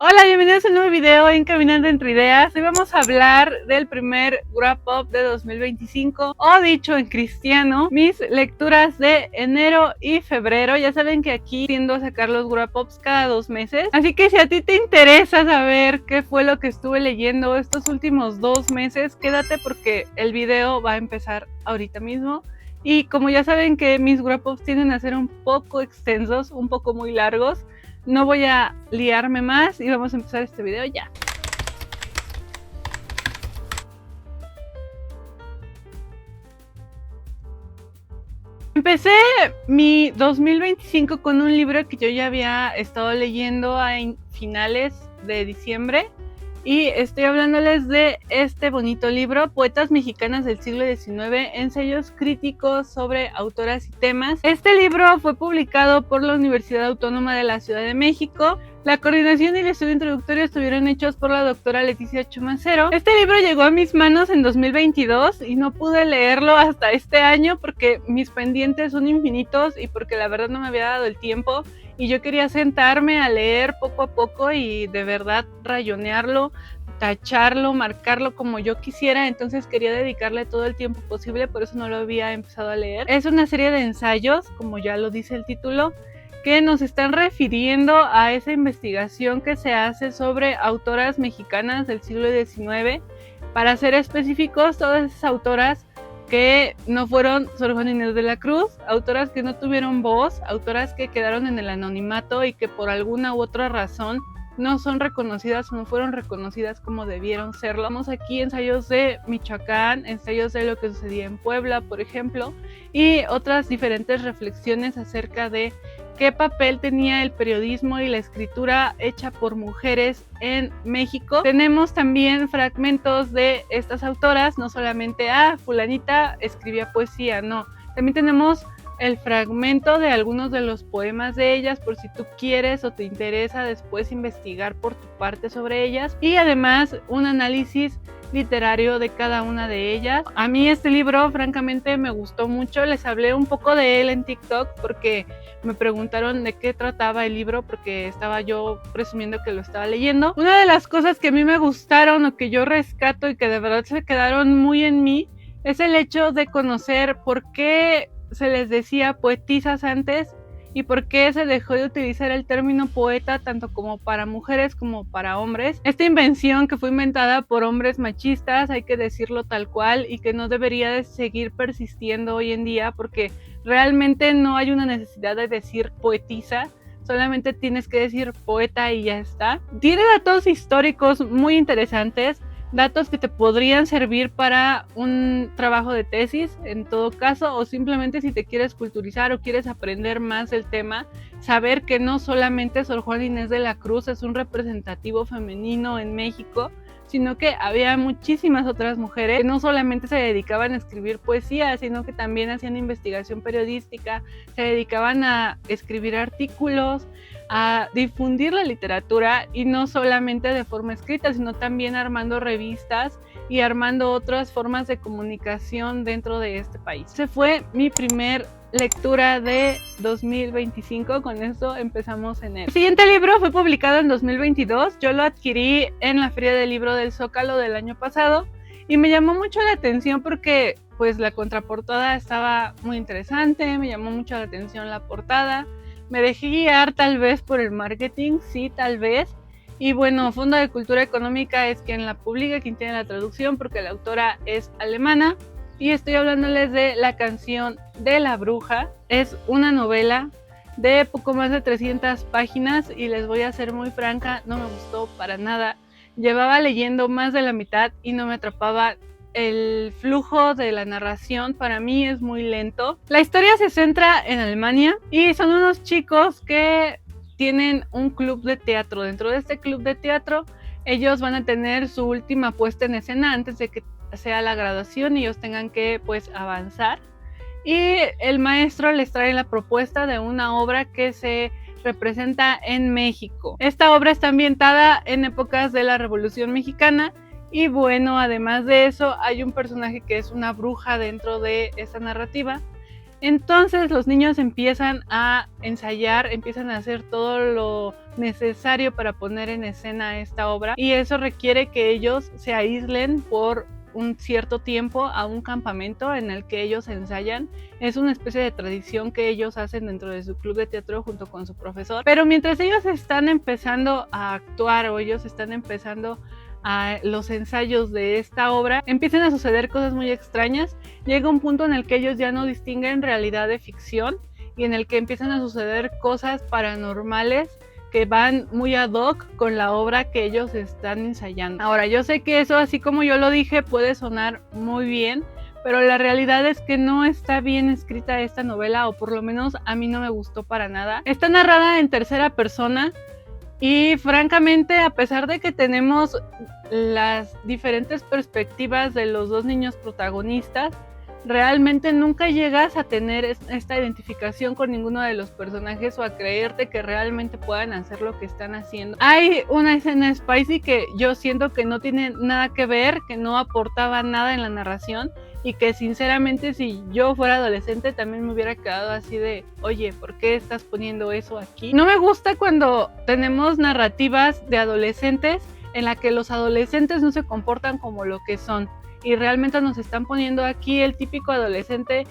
Hola, bienvenidos a un nuevo video en Caminando Entre Ideas. Hoy vamos a hablar del primer Wrap Up de 2025, o dicho en cristiano, mis lecturas de enero y febrero. Ya saben que aquí tiendo a sacar los Wrap Ups cada 2 meses, así que si a ti te interesa saber qué fue lo que estuve leyendo estos últimos 2 meses, quédate porque el video va a empezar ahorita mismo. Y como ya saben que mis Wrap Ups tienden a ser un poco extensos, un poco muy largos, no voy a liarme más y vamos a empezar este video ya. Empecé mi 2025 con un libro que yo ya había estado leyendo a finales de diciembre. Y estoy hablándoles de este bonito libro, Poetas Mexicanas del siglo XIX, ensayos críticos sobre autoras y temas. Este libro fue publicado por la Universidad Autónoma de la Ciudad de México. La coordinación y el estudio introductorio estuvieron hechos por la doctora Leticia Chumacero. Este libro llegó a mis manos en 2022 y no pude leerlo hasta este año porque mis pendientes son infinitos y porque la verdad no me había dado el tiempo. Y yo quería sentarme a leer poco a poco y de verdad rayonearlo, tacharlo, marcarlo como yo quisiera. Entonces quería dedicarle todo el tiempo posible, por eso no lo había empezado a leer. Es una serie de ensayos, como ya lo dice el título, que nos están refiriendo a esa investigación que se hace sobre autoras mexicanas del siglo XIX. Para ser específicos, todas esas autoras que no fueron Sor Juana Inés de la Cruz, autoras que no tuvieron voz, autoras que quedaron en el anonimato y que por alguna u otra razón no son reconocidas o no fueron reconocidas como debieron serlo. Vamos aquí ensayos de Michoacán, ensayos de lo que sucedía en Puebla, por ejemplo, y otras diferentes reflexiones acerca de qué papel tenía el periodismo y la escritura hecha por mujeres en México. Tenemos también fragmentos de estas autoras, no solamente fulanita escribía poesía, no, también tenemos el fragmento de algunos de los poemas de ellas por si tú quieres o te interesa después investigar por tu parte sobre ellas, y además un análisis literario de cada una de ellas. A mí este libro francamente me gustó mucho, les hablé un poco de él en TikTok porque me preguntaron de qué trataba el libro porque estaba yo presumiendo que lo estaba leyendo. Una de las cosas que a mí me gustaron o que yo rescato y que de verdad se quedaron muy en mí es el hecho de conocer por qué se les decía poetisas antes y por qué se dejó de utilizar el término poeta tanto como para mujeres como para hombres. Esta invención que fue inventada por hombres machistas, hay que decirlo tal cual, y que no debería de seguir persistiendo hoy en día porque realmente no hay una necesidad de decir poetisa, solamente tienes que decir poeta y ya está. Tiene datos históricos muy interesantes, datos que te podrían servir para un trabajo de tesis en todo caso, o simplemente si te quieres culturizar o quieres aprender más del tema, saber que no solamente Sor Juana Inés de la Cruz es un representativo femenino en México, sino que había muchísimas otras mujeres que no solamente se dedicaban a escribir poesía, sino que también hacían investigación periodística, se dedicaban a escribir artículos, a difundir la literatura, y no solamente de forma escrita, sino también armando revistas y armando otras formas de comunicación dentro de este país. Ese fue mi primer lectura de 2025, con esto empezamos en él. El siguiente libro fue publicado en 2022, yo lo adquirí en la Feria del Libro del Zócalo del año pasado y me llamó mucho la atención porque pues la contraportada estaba muy interesante, me llamó mucho la atención la portada. Me dejé guiar tal vez por el marketing, sí, tal vez. Y bueno, Fondo de Cultura Económica es quien la publica, quien tiene la traducción, porque la autora es alemana. Y estoy hablándoles de La canción de la bruja. Es una novela de poco más de 300 páginas y les voy a ser muy franca, no me gustó para nada. Llevaba leyendo más de la mitad y no me atrapaba. El flujo de la narración para mí es muy lento. La historia se centra en Alemania y son unos chicos que tienen un club de teatro. Dentro de este club de teatro ellos van a tener su última puesta en escena antes de que sea la graduación y ellos tengan que pues avanzar, y el maestro les trae la propuesta de una obra que se representa en México. Esta obra está ambientada en épocas de la Revolución Mexicana. Y bueno, además de eso, hay un personaje que es una bruja dentro de esta narrativa Entonces los niños empiezan a ensayar, empiezan a hacer todo lo necesario para poner en escena esta obra, y eso requiere que ellos se aíslen por un cierto tiempo a un campamento en el que ellos ensayan. Es una especie de tradición que ellos hacen dentro de su club de teatro junto con su profesor, pero mientras ellos están empezando a actuar o ellos están empezando a los ensayos de esta obra, empiezan a suceder cosas muy extrañas. Llega un punto en el que ellos ya no distinguen realidad de ficción y en el que empiezan a suceder cosas paranormales que van muy ad hoc con la obra que ellos están ensayando. Ahora, yo sé que eso, así como yo lo dije, puede sonar muy bien, pero la realidad es que no está bien escrita esta novela, o por lo menos a mí no me gustó para nada. Está narrada en tercera persona y francamente, a pesar de que tenemos las diferentes perspectivas de los dos niños protagonistas, realmente nunca llegas a tener esta identificación con ninguno de los personajes o a creerte que realmente puedan hacer lo que están haciendo. Hay una escena spicy que yo siento que no tiene nada que ver, que no aportaba nada en la narración, y que sinceramente si yo fuera adolescente también me hubiera quedado así de, oye, ¿por qué estás poniendo eso aquí? No me gusta cuando tenemos narrativas de adolescentes en la que los adolescentes no se comportan como lo que son, y realmente nos están poniendo aquí el típico adolescente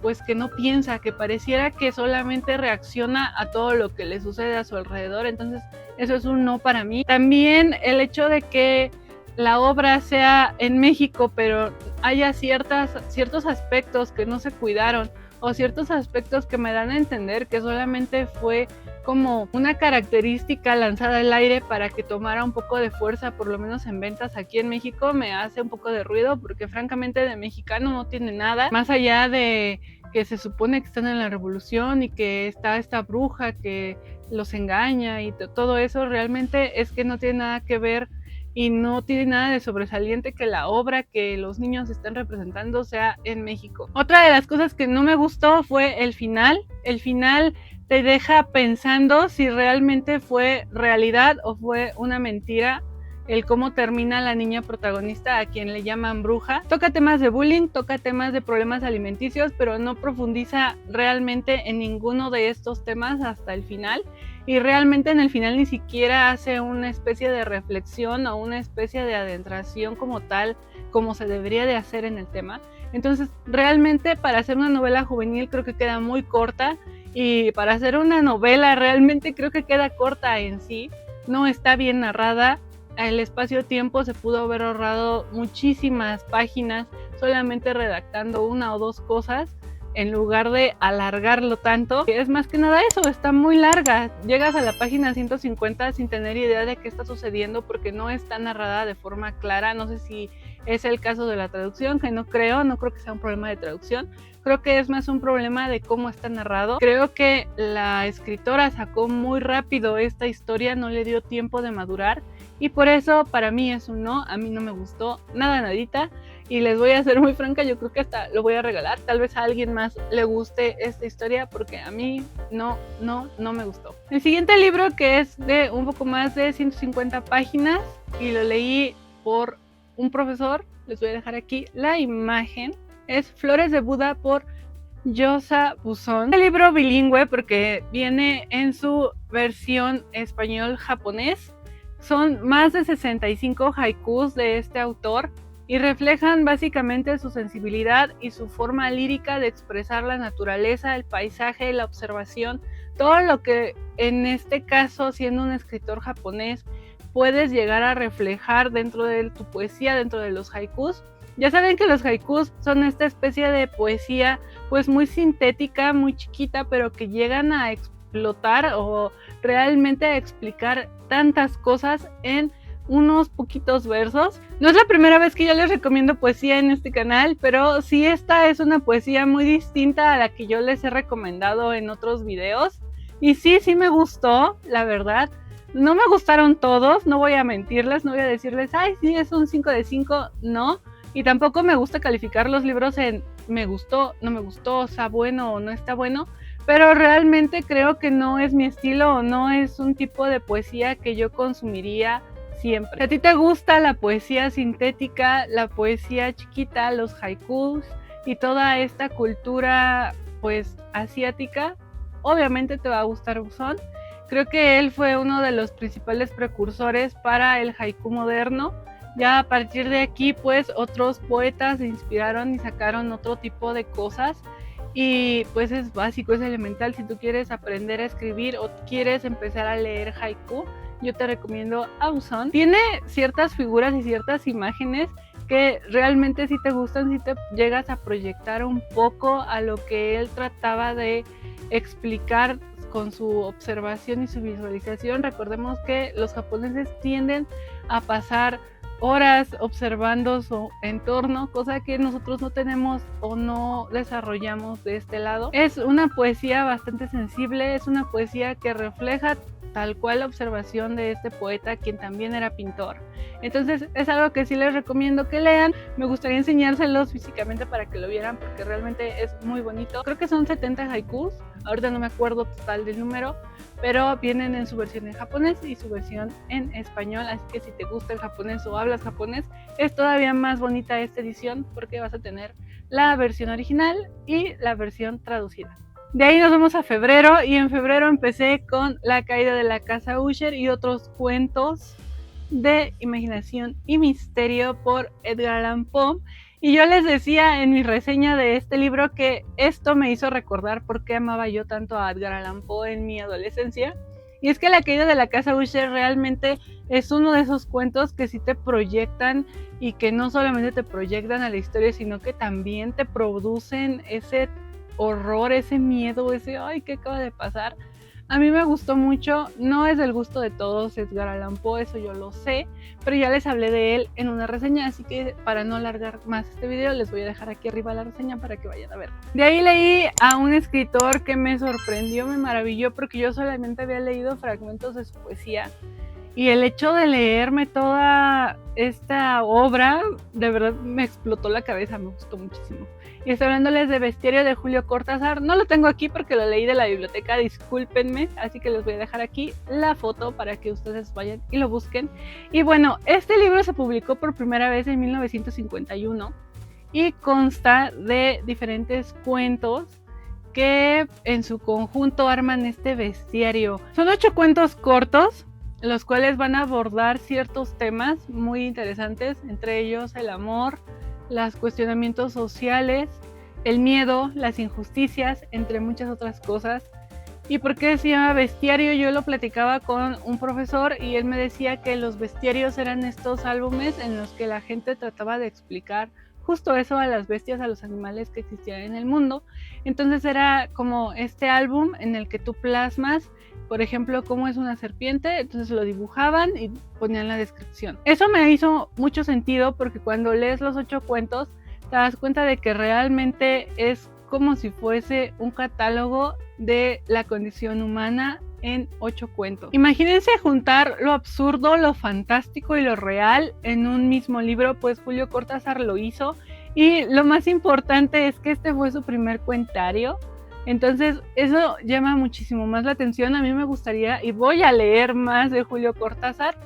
pues que no piensa, que pareciera que solamente reacciona a todo lo que le sucede a su alrededor. Entonces eso es un no para mí. También el hecho de que la obra sea en México, pero haya ciertos aspectos que no se cuidaron, o ciertos aspectos que me dan a entender que solamente fue como una característica lanzada al aire para que tomara un poco de fuerza, por lo menos en ventas aquí en México, me hace un poco de ruido, porque francamente de mexicano no tiene nada, más allá de que se supone que están en la revolución y que está esta bruja que los engaña y todo eso. Realmente es que no tiene nada que ver y no tiene nada de sobresaliente que la obra que los niños están representando sea en México. Otra de las cosas que no me gustó fue el final. El final te deja pensando si realmente fue realidad o fue una mentira el cómo termina la niña protagonista, a quien le llaman bruja. Toca temas de bullying, toca temas de problemas alimenticios, pero no profundiza realmente en ninguno de estos temas hasta el final. Y realmente en el final ni siquiera hace una especie de reflexión o una especie de adentración como tal, como se debería de hacer en el tema. Entonces realmente para hacer una novela juvenil creo que queda muy corta, y para hacer una novela realmente creo que queda corta en sí. No está bien narrada. El espacio-tiempo se pudo haber ahorrado muchísimas páginas solamente redactando una o dos cosas, en lugar de alargarlo tanto. Es más que nada eso, está muy larga. Llegas a la página 150 sin tener idea de qué está sucediendo, porque no está narrada de forma clara. No sé si es el caso de la traducción, que no creo que sea un problema de traducción. Creo que es más un problema de cómo está narrado. Creo que la escritora sacó muy rápido esta historia, no le dio tiempo de madurar, y por eso para mí es un no. A mí no me gustó nada, nadita. Y les voy a ser muy franca, yo creo que hasta lo voy a regalar. Tal vez a alguien más le guste esta historia, porque a mí no me gustó. El siguiente libro, que es de un poco más de 150 páginas y lo leí por un profesor, les voy a dejar aquí la imagen, es Flores de Buda por Yosa Buzón. Un libro bilingüe porque viene en su versión español-japonés. Son más de 65 haikus de este autor y reflejan básicamente su sensibilidad y su forma lírica de expresar la naturaleza, el paisaje, la observación, todo lo que en este caso, siendo un escritor japonés, puedes llegar a reflejar dentro de tu poesía, dentro de los haikus. Ya saben que los haikus son esta especie de poesía pues muy sintética, muy chiquita, pero que llegan a explotar o realmente a explicar tantas cosas en unos poquitos versos. No es la primera vez que yo les recomiendo poesía en este canal, pero sí, esta es una poesía muy distinta a la que yo les he recomendado en otros videos. Y sí me gustó, la verdad. No me gustaron todos, no voy a mentirles, no voy a decirles, ay, sí, es un 5 de 5, no. Y tampoco me gusta calificar los libros en me gustó, no me gustó, está bueno o no está bueno. Pero realmente creo que no es mi estilo, o no es un tipo de poesía que yo consumiría siempre. Si a ti te gusta la poesía sintética, la poesía chiquita, los haikus y toda esta cultura pues asiática, obviamente te va a gustar Buzón. Creo que él fue uno de los principales precursores para el haiku moderno. Ya a partir de aquí pues otros poetas se inspiraron y sacaron otro tipo de cosas, y pues es básico, es elemental. Si tú quieres aprender a escribir o quieres empezar a leer haiku, yo te recomiendo a Buzón. Tiene ciertas figuras y ciertas imágenes que realmente si te gustan, si te llegas a proyectar un poco a lo que él trataba de explicar con su observación y su visualización. Recordemos que los japoneses tienden a pasar horas observando su entorno, cosa que nosotros no tenemos o no desarrollamos de este lado. Es una poesía bastante sensible, es una poesía que refleja tal cual la observación de este poeta, quien también era pintor. Entonces es algo que sí les recomiendo que lean. Me gustaría enseñárselos físicamente para que lo vieran, porque realmente es muy bonito. Creo que son 70 haikus, ahorita no me acuerdo total del número, pero vienen en su versión en japonés y su versión en español, así que si te gusta el japonés o hablas japonés, es todavía más bonita esta edición, porque vas a tener la versión original y la versión traducida. De ahí nos vamos a febrero, y en febrero empecé con La caída de la casa Usher y otros cuentos de imaginación y misterio por Edgar Allan Poe. Y yo les decía en mi reseña de este libro que esto me hizo recordar por qué amaba yo tanto a Edgar Allan Poe en mi adolescencia. Y es que La caída de la casa Usher realmente es uno de esos cuentos que sí te proyectan, y que no solamente te proyectan a la historia, sino que también te producen ese horror, ese miedo, ese ay, ¿qué acaba de pasar? A mí me gustó mucho. No es del gusto de todos Edgar Allan Poe, eso yo lo sé, pero ya les hablé de él en una reseña, así que para no alargar más este video, les voy a dejar aquí arriba la reseña para que vayan a ver. De ahí leí a un escritor que me sorprendió, me maravilló, porque yo solamente había leído fragmentos de su poesía, y el hecho de leerme toda esta obra, de verdad me explotó la cabeza, me gustó muchísimo. Y estoy hablándoles de Bestiario de Julio Cortázar. No lo tengo aquí porque lo leí de la biblioteca, discúlpenme, así que les voy a dejar aquí la foto para que ustedes vayan y lo busquen. Y bueno, este libro se publicó por primera vez en 1951 y consta de diferentes cuentos que en su conjunto arman este bestiario. Son 8 cuentos cortos, los cuales van a abordar ciertos temas muy interesantes, entre ellos el amor, los cuestionamientos sociales, el miedo, las injusticias, entre muchas otras cosas. ¿Y por qué se llama bestiario? Yo lo platicaba con un profesor y él me decía que los bestiarios eran estos álbumes en los que la gente trataba de explicar justo eso a las bestias, a los animales que existían en el mundo. Entonces era como este álbum en el que tú plasmas, por ejemplo, cómo es una serpiente, entonces lo dibujaban y ponían la descripción. Eso me hizo mucho sentido, porque cuando lees los 8 cuentos te das cuenta de que realmente es como si fuese un catálogo de la condición humana en 8 cuentos. Imagínense juntar lo absurdo, lo fantástico y lo real en un mismo libro, pues Julio Cortázar lo hizo, y lo más importante es que este fue su primer cuentario. Entonces eso llama muchísimo más la atención. A mí me gustaría y voy a leer más de Julio Cortázar.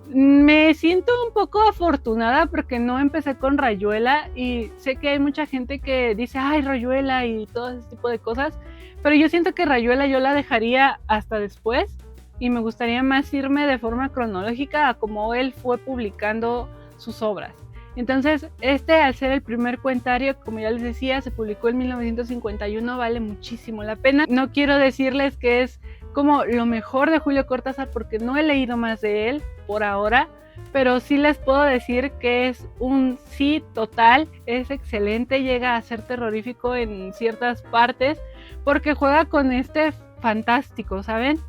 Me siento un poco afortunada porque no empecé con Rayuela, y sé que hay mucha gente que dice ay, Rayuela y todo ese tipo de cosas, pero yo siento que Rayuela yo la dejaría hasta después, y me gustaría más irme de forma cronológica a cómo él fue publicando sus obras. Entonces al ser el primer cuentario, como ya les decía, se publicó en 1951, vale muchísimo la pena. No quiero decirles que es como lo mejor de Julio Cortázar, porque no he leído más de él por ahora, pero sí les puedo decir que es un sí total, es excelente, llega a ser terrorífico en ciertas partes, porque juega con este fantástico, ¿saben?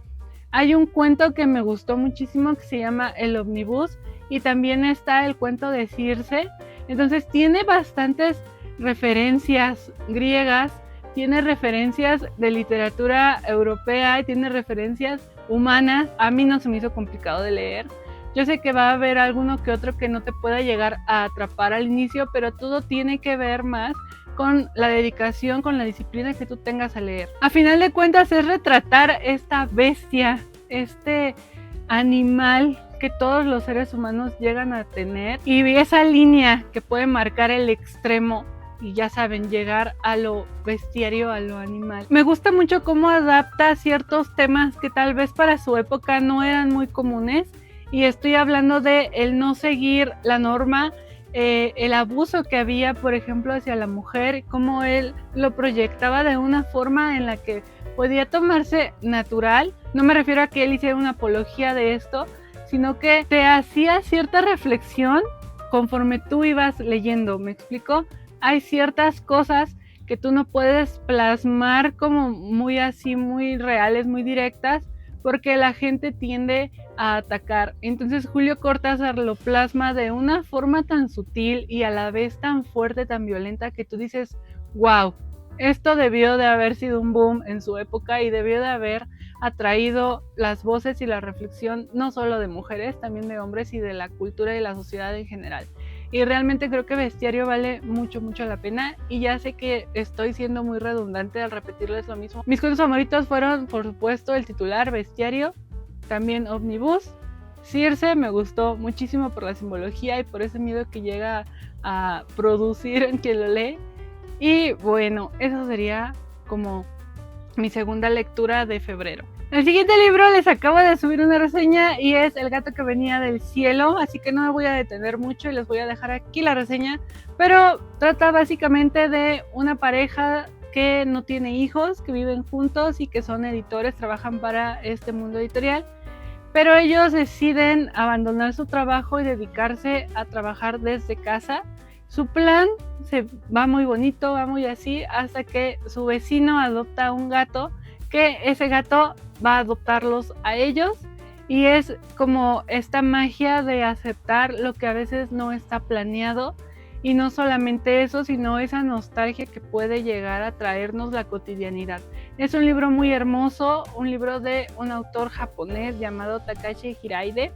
Hay un cuento que me gustó muchísimo que se llama El Omnibus, y también está el cuento de Circe. Entonces tiene bastantes referencias griegas, tiene referencias de literatura europea y tiene referencias humanas. A mí no se me hizo complicado de leer. Yo sé que va a haber alguno que otro que no te pueda llegar a atrapar al inicio, pero todo tiene que ver más con la dedicación, con la disciplina que tú tengas a leer. A final de cuentas es retratar esta bestia, este animal que todos los seres humanos llegan a tener, y esa línea que puede marcar el extremo y ya saben, llegar a lo bestiario, a lo animal. Me gusta mucho cómo adapta ciertos temas que tal vez para su época no eran muy comunes, y estoy hablando de el no seguir la norma, el abuso que había, por ejemplo, hacia la mujer, cómo él lo proyectaba de una forma en la que podía tomarse natural. No me refiero a que él hiciera una apología de esto, sino que te hacía cierta reflexión conforme tú ibas leyendo, ¿me explico? Hay ciertas cosas que tú no puedes plasmar como muy así, muy reales, muy directas, porque la gente tiende a atacar. Entonces Julio Cortázar lo plasma de una forma tan sutil y a la vez tan fuerte, tan violenta, que tú dices, wow, esto debió de haber sido un boom en su época y debió de haber atraído las voces y la reflexión no solo de mujeres, también de hombres y de la cultura y la sociedad en general. Y realmente creo que Bestiario vale mucho, mucho la pena, y ya sé que estoy siendo muy redundante al repetirles lo mismo. Mis cuentos favoritos fueron, por supuesto, el titular, Bestiario, también Omnibus. Circe me gustó muchísimo por la simbología y por ese miedo que llega a producir en quien lo lee. Y bueno, eso sería como mi segunda lectura de febrero. El siguiente libro les acabo de subir una reseña y es El gato que venía del cielo, así que no me voy a detener mucho y les voy a dejar aquí la reseña, pero trata básicamente de una pareja que no tiene hijos, que viven juntos y que son editores, trabajan para este mundo editorial, pero ellos deciden abandonar su trabajo y dedicarse a trabajar desde casa. Su plan se va muy bonito, va muy así, hasta que su vecino adopta un gato, que ese gato va a adoptarlos a ellos, y es como esta magia de aceptar lo que a veces no está planeado, y no solamente eso, sino esa nostalgia que puede llegar a traernos la cotidianidad. Es un libro muy hermoso, un libro de un autor japonés llamado Takashi Hiraide.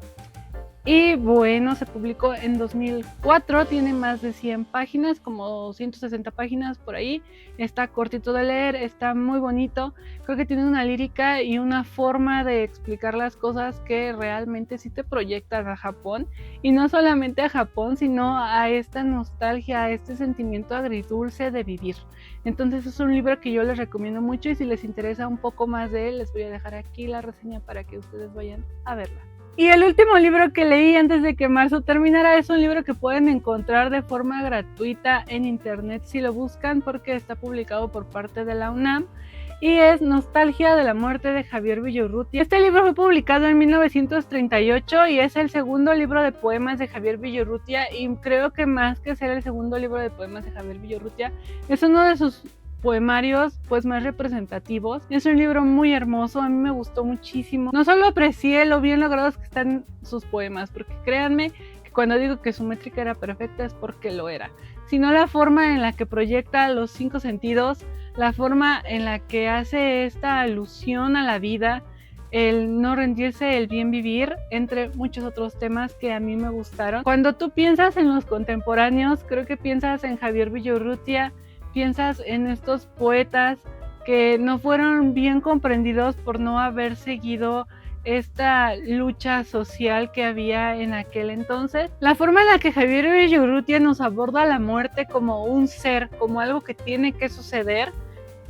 Y bueno, se publicó en 2004, tiene más de 100 páginas, como 160 páginas por ahí. Está cortito de leer, está muy bonito. Creo que tiene una lírica y una forma de explicar las cosas que realmente sí te proyectan a Japón. Y no solamente a Japón, sino a esta nostalgia, a este sentimiento agridulce de vivir. Entonces es un libro que yo les recomiendo mucho, y si les interesa un poco más de él, les voy a dejar aquí la reseña para que ustedes vayan a verla. Y el último libro que leí antes de que marzo terminara es un libro que pueden encontrar de forma gratuita en internet si lo buscan, porque está publicado por parte de la UNAM, y es Nostalgia de la muerte de Javier Villaurrutia. Este libro fue publicado en 1938 y es el segundo libro de poemas de Javier Villaurrutia, y creo que más que ser el segundo libro de poemas de Javier Villaurrutia, es uno de sus poemarios pues más representativos. Es un libro muy hermoso, a mí me gustó muchísimo. No solo aprecié lo bien logrados que están sus poemas, porque créanme que cuando digo que su métrica era perfecta es porque lo era, sino la forma en la que proyecta los 5 sentidos, la forma en la que hace esta alusión a la vida, el no rendirse, el bien vivir, entre muchos otros temas que a mí me gustaron. Cuando tú piensas en los contemporáneos, creo que piensas en Javier Villaurrutia, piensas en estos poetas que no fueron bien comprendidos por no haber seguido esta lucha social que había en aquel entonces. La forma en la que Javier Villaurrutia nos aborda la muerte como un ser, como algo que tiene que suceder,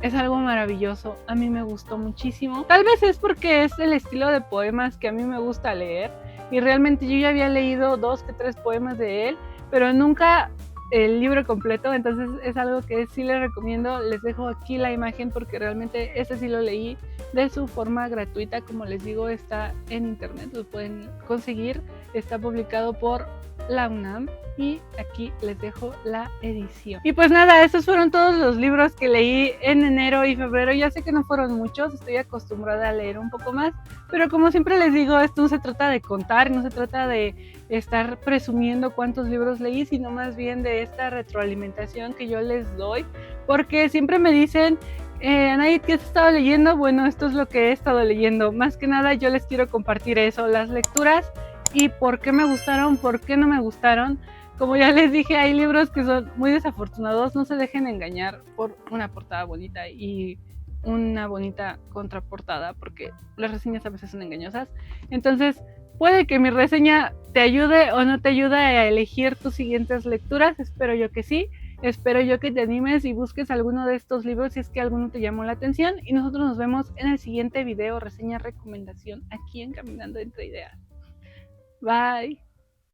es algo maravilloso. A mí me gustó muchísimo. Tal vez es porque es el estilo de poemas que a mí me gusta leer, y realmente yo ya había leído 2 que 3 poemas de él, pero nunca el libro completo, entonces es algo que sí les recomiendo. Les dejo aquí la imagen porque realmente este sí lo leí de su forma gratuita. Como les digo, está en internet, lo pueden conseguir, está publicado por la UNAM, y aquí les dejo la edición. Y pues nada, estos fueron todos los libros que leí en enero y febrero. Ya sé que no fueron muchos, estoy acostumbrada a leer un poco más, pero como siempre les digo, esto no se trata de contar, no se trata de estar presumiendo cuántos libros leí, sino más bien de esta retroalimentación que yo les doy, porque siempre me dicen, Anaid, ¿qué has estado leyendo? Bueno, esto es lo que he estado leyendo. Más que nada yo les quiero compartir eso, las lecturas, y por qué me gustaron, por qué no me gustaron. Como ya les dije, hay libros que son muy desafortunados, no se dejen engañar por una portada bonita y una bonita contraportada, porque las reseñas a veces son engañosas. Entonces, puede que mi reseña te ayude o no te ayude a elegir tus siguientes lecturas, espero yo que sí. Espero yo que te animes y busques alguno de estos libros si es que alguno te llamó la atención. Y nosotros nos vemos en el siguiente video, reseña, recomendación, aquí en Caminando Entre Ideas. Bye.